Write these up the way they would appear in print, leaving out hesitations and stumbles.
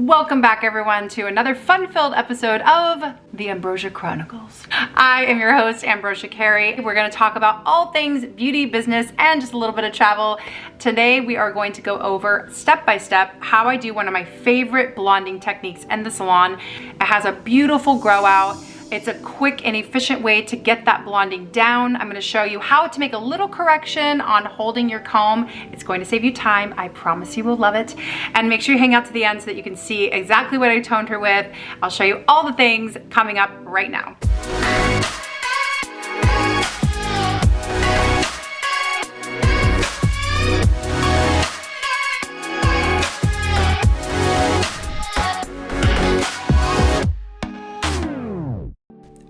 Welcome back everyone to another fun-filled episode of the Ambrosia Chronicles. I am your host, Ambrosia Carey. We're going to talk about all things beauty, business, and just a little bit of travel. Today we are going to go over step by step how I do one of my favorite blonding techniques in the salon. It has a beautiful grow out. It's a quick and efficient way to get that blonding down. I'm gonna show you how to make a little correction on holding your comb. It's going to save you time. I promise you will love it. And make sure you hang out to the end so that you can see exactly what I toned her with. I'll show you all the things coming up right now.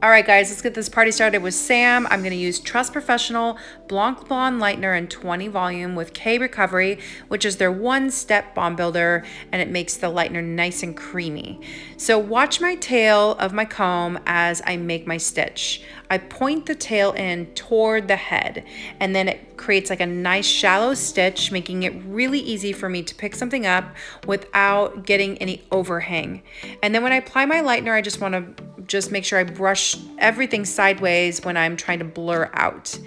All right, guys, let's get this party started with Sam. I'm gonna use Trust Professional Blanc Blonde Lightener in 20 volume with K Recovery, which is their one-step balm builder, and it makes the lightener nice and creamy. So watch my tail of my comb as I make my stitch. I point the tail in toward the head, and then it creates like a nice shallow stitch, making it really easy for me to pick something up without getting any overhang. And then when I apply my lightener, I just wanna make sure I brush everything sideways when I'm trying to blur out.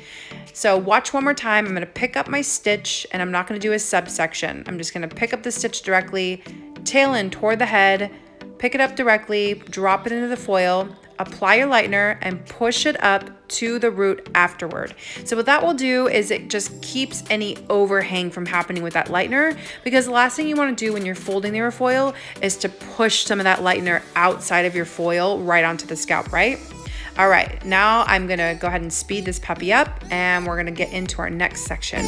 So watch one more time. I'm gonna pick up my stitch, and I'm not gonna do a subsection. I'm just gonna pick up the stitch directly, tail in toward the head, pick it up directly, drop it into the foil, apply your lightener, and push it up to the root afterward. So what that will do is it just keeps any overhang from happening with that lightener, because the last thing you want to do when you're folding your foil is to push some of that lightener outside of your foil right onto the scalp, right? All right, now I'm gonna go ahead and speed this puppy up, and we're gonna get into our next section.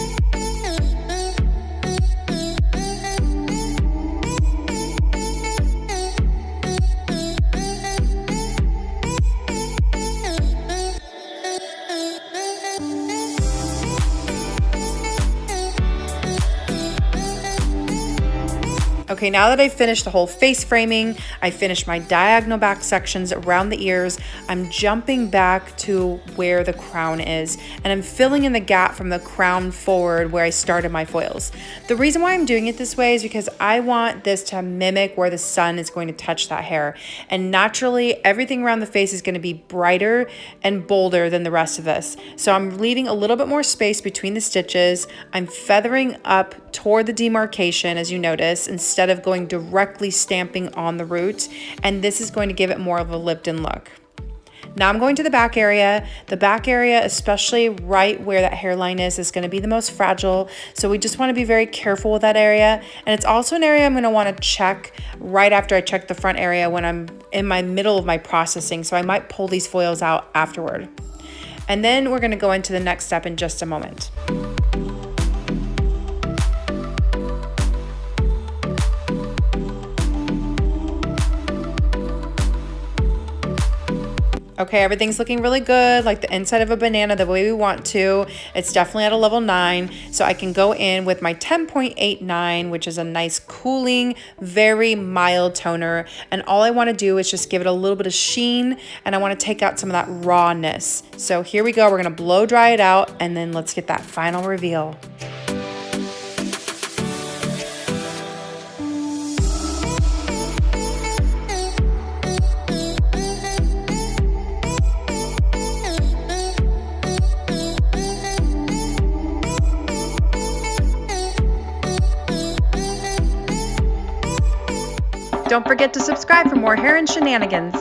Okay, now that I've finished the whole face framing, I finished my diagonal back sections around the ears, I'm jumping back to where the crown is, and I'm filling in the gap from the crown forward where I started my foils. The reason why I'm doing it this way is because I want this to mimic where the sun is going to touch that hair. And naturally, everything around the face is going to be brighter and bolder than the rest of this. So I'm leaving a little bit more space between the stitches. I'm feathering up toward the demarcation, as you notice, instead of going directly stamping on the root, and this is going to give it more of a lived-in look. Now I'm going to the back area. The back area, especially right where that hairline is going to be the most fragile, so we just want to be very careful with that area. And it's also an area I'm going to want to check right after I check the front area when I'm in my middle of my processing, so I might pull these foils out afterward. And then we're going to go into the next step in just a moment. Okay, everything's looking really good, like the inside of a banana, the way we want to. It's definitely at a level 9, so I can go in with my 10.89, which is a nice cooling, very mild toner. And all I want to do is just give it a little bit of sheen, and I want to take out some of that rawness. So here we go, we're going to blow dry it out, and then let's get that final reveal. Don't forget to subscribe for more hair and shenanigans.